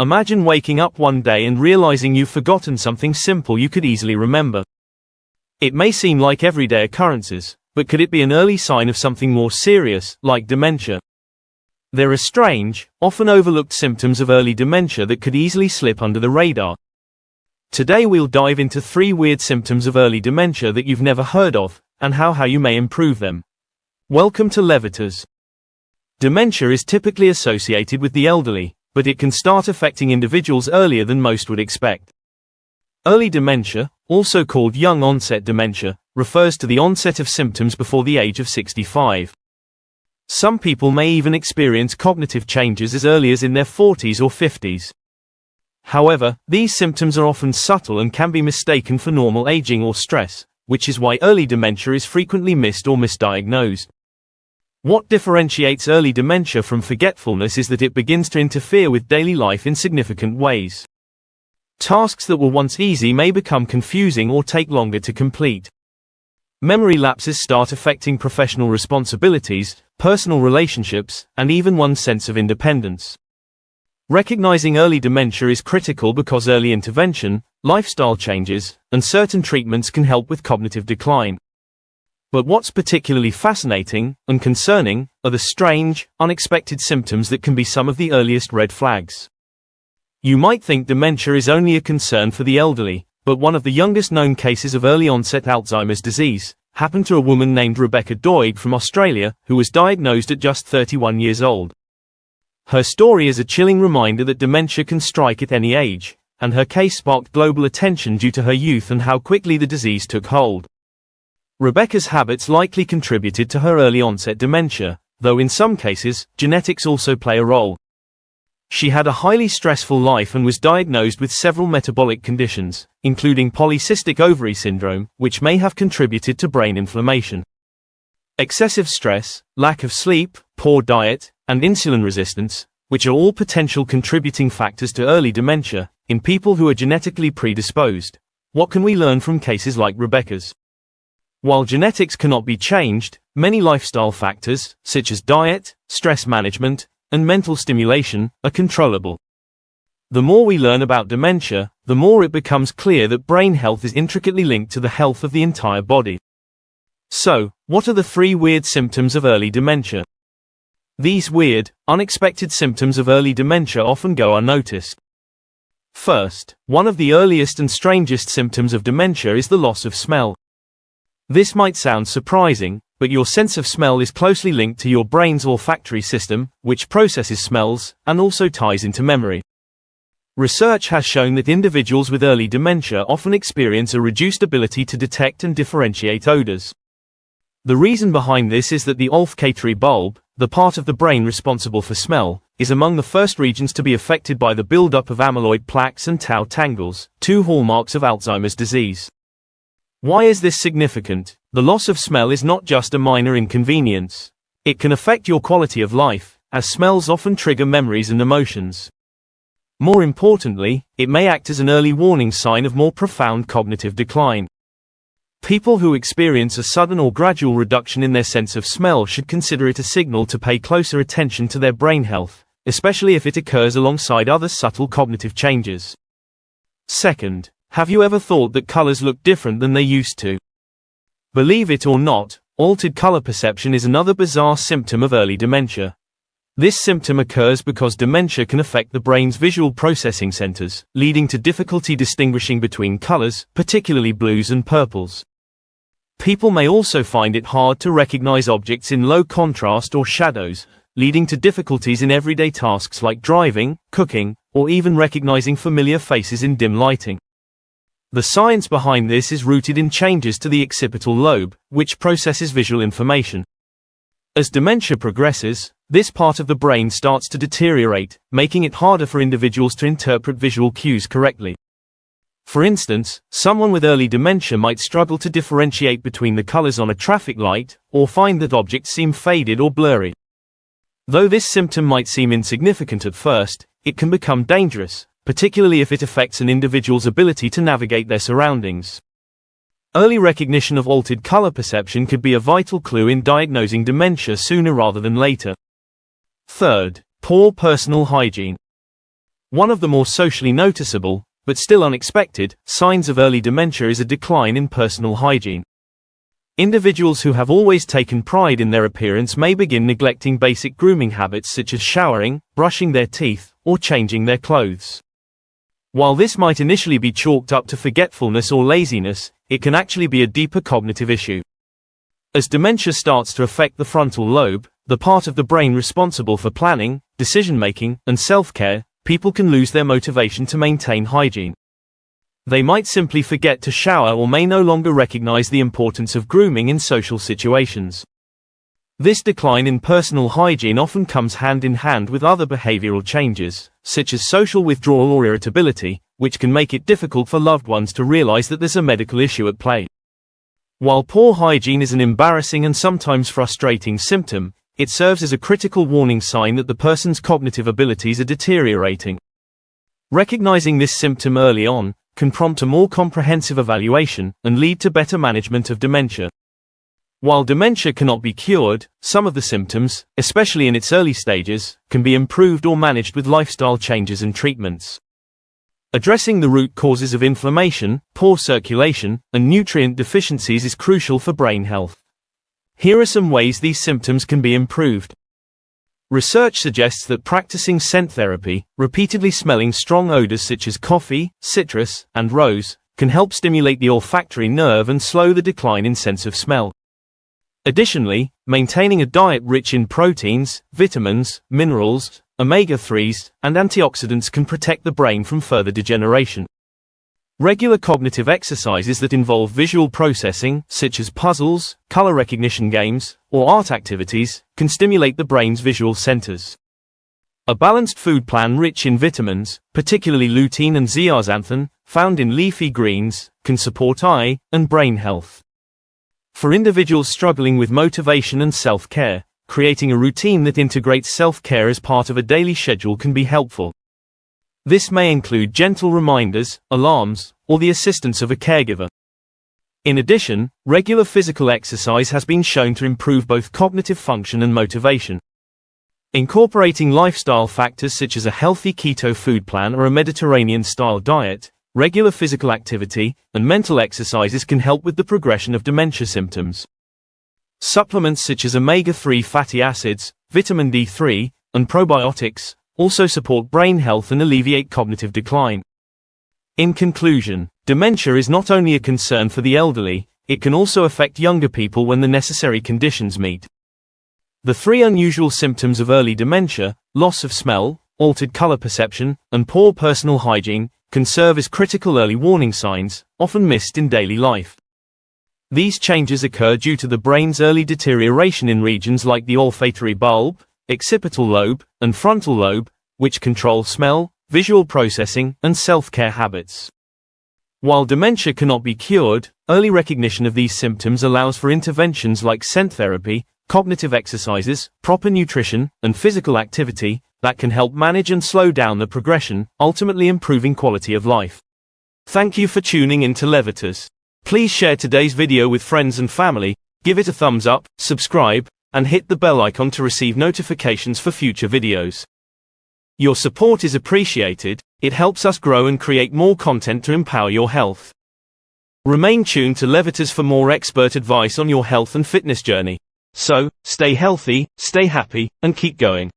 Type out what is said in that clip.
Imagine waking up one day and realizing you've forgotten something simple you could easily remember. It may seem like everyday occurrences, but could it be an early sign of something more serious, like dementia? There are strange, often overlooked symptoms of early dementia that could easily slip under the radar. Today we'll dive into 3 weird symptoms of early dementia that you've never heard of, and how you may improve them. Welcome to Levitas. Dementia is typically associated with the elderly, but it can start affecting individuals earlier than most would expect. Early dementia, also called young-onset dementia, refers to the onset of symptoms before the age of 65. Some people may even experience cognitive changes as early as in their 40s or 50s. However, these symptoms are often subtle and can be mistaken for normal aging or stress, which is why early dementia is frequently missed or misdiagnosed. What differentiates early dementia from forgetfulness is that it begins to interfere with daily life in significant ways. Tasks that were once easy may become confusing or take longer to complete. Memory lapses start affecting professional responsibilities, personal relationships, and even one's sense of independence. Recognizing early dementia is critical because early intervention, lifestyle changes, and certain treatments can help with cognitive decline. But what's particularly fascinating and concerning are the strange, unexpected symptoms that can be some of the earliest red flags. You might think dementia is only a concern for the elderly, but one of the youngest known cases of early-onset Alzheimer's disease happened to a woman named Rebecca Doig from Australia, who was diagnosed at just 31 years old. Her story is a chilling reminder that dementia can strike at any age, and her case sparked global attention due to her youth and how quickly the disease took hold. Rebecca's habits likely contributed to her early-onset dementia, though in some cases, genetics also play a role. She had a highly stressful life and was diagnosed with several metabolic conditions, including polycystic ovary syndrome, which may have contributed to brain inflammation. Excessive stress, lack of sleep, poor diet, and insulin resistance, which are all potential contributing factors to early dementia, in people who are genetically predisposed. What can we learn from cases like Rebecca's? While genetics cannot be changed, many lifestyle factors, such as diet, stress management, and mental stimulation, are controllable. The more we learn about dementia, the more it becomes clear that brain health is intricately linked to the health of the entire body. So, what are the 3 weird symptoms of early dementia? These weird, unexpected symptoms of early dementia often go unnoticed. First, one of the earliest and strangest symptoms of dementia is the loss of smell. This might sound surprising, but your sense of smell is closely linked to your brain's olfactory system, which processes smells, and also ties into memory. Research has shown that individuals with early dementia often experience a reduced ability to detect and differentiate odors. The reason behind this is that the olfactory bulb, the part of the brain responsible for smell, is among the first regions to be affected by the buildup of amyloid plaques and tau tangles, 2 hallmarks of Alzheimer's disease. Why is this significant? The loss of smell is not just a minor inconvenience. It can affect your quality of life, as smells often trigger memories and emotions. More importantly, it may act as an early warning sign of more profound cognitive decline. People who experience a sudden or gradual reduction in their sense of smell should consider it a signal to pay closer attention to their brain health, especially if it occurs alongside other subtle cognitive changes. Second, have you ever thought that colors look different than they used to? Believe it or not, altered color perception is another bizarre symptom of early dementia. This symptom occurs because dementia can affect the brain's visual processing centers, leading to difficulty distinguishing between colors, particularly blues and purples. People may also find it hard to recognize objects in low contrast or shadows, leading to difficulties in everyday tasks like driving, cooking, or even recognizing familiar faces in dim lighting. The science behind this is rooted in changes to the occipital lobe, which processes visual information. As dementia progresses, this part of the brain starts to deteriorate, making it harder for individuals to interpret visual cues correctly. For instance, someone with early dementia might struggle to differentiate between the colors on a traffic light, or find that objects seem faded or blurry. Though this symptom might seem insignificant at first, it can become dangerous, particularly if it affects an individual's ability to navigate their surroundings. Early recognition of altered color perception could be a vital clue in diagnosing dementia sooner rather than later. Third, poor personal hygiene. One of the more socially noticeable, but still unexpected, signs of early dementia is a decline in personal hygiene. Individuals who have always taken pride in their appearance may begin neglecting basic grooming habits such as showering, brushing their teeth, or changing their clothes. While this might initially be chalked up to forgetfulness or laziness, it can actually be a deeper cognitive issue. As dementia starts to affect the frontal lobe, the part of the brain responsible for planning, decision-making, and self-care, people can lose their motivation to maintain hygiene. They might simply forget to shower or may no longer recognize the importance of grooming in social situations. This decline in personal hygiene often comes hand in hand with other behavioral changes, such as social withdrawal or irritability, which can make it difficult for loved ones to realize that there's a medical issue at play. While poor hygiene is an embarrassing and sometimes frustrating symptom, it serves as a critical warning sign that the person's cognitive abilities are deteriorating. Recognizing this symptom early on can prompt a more comprehensive evaluation and lead to better management of dementia. While dementia cannot be cured, some of the symptoms, especially in its early stages, can be improved or managed with lifestyle changes and treatments. Addressing the root causes of inflammation, poor circulation, and nutrient deficiencies is crucial for brain health. Here are some ways these symptoms can be improved. Research suggests that practicing scent therapy, repeatedly smelling strong odors such as coffee, citrus, and rose, can help stimulate the olfactory nerve and slow the decline in sense of smell. Additionally, maintaining a diet rich in proteins, vitamins, minerals, omega-3s, and antioxidants can protect the brain from further degeneration. Regular cognitive exercises that involve visual processing, such as puzzles, color recognition games, or art activities, can stimulate the brain's visual centers. A balanced food plan rich in vitamins, particularly lutein and zeaxanthin, found in leafy greens, can support eye and brain health. For individuals struggling with motivation and self-care, creating a routine that integrates self-care as part of a daily schedule can be helpful. This may include gentle reminders, alarms, or the assistance of a caregiver. In addition, regular physical exercise has been shown to improve both cognitive function and motivation. Incorporating lifestyle factors such as a healthy keto food plan or a Mediterranean-style diet, regular physical activity, and mental exercises can help with the progression of dementia symptoms. Supplements such as omega-3 fatty acids, vitamin D3, and probiotics also support brain health and alleviate cognitive decline. In conclusion, dementia is not only a concern for the elderly, it can also affect younger people when the necessary conditions meet. The three unusual symptoms of early dementia, loss of smell, altered color perception, and poor personal hygiene, can serve as critical early warning signs, often missed in daily life. These changes occur due to the brain's early deterioration in regions like the olfactory bulb, occipital lobe, and frontal lobe, which control smell, visual processing, and self-care habits. While dementia cannot be cured, early recognition of these symptoms allows for interventions like scent therapy, cognitive exercises, proper nutrition, and physical activity that can help manage and slow down the progression, ultimately improving quality of life. Thank you for tuning in to Levitas. Please share today's video with friends and family, give it a thumbs up, subscribe, and hit the bell icon to receive notifications for future videos. Your support is appreciated, it helps us grow and create more content to empower your health. Remain tuned to Levitas for more expert advice on your health and fitness journey. So, stay healthy, stay happy, and keep going.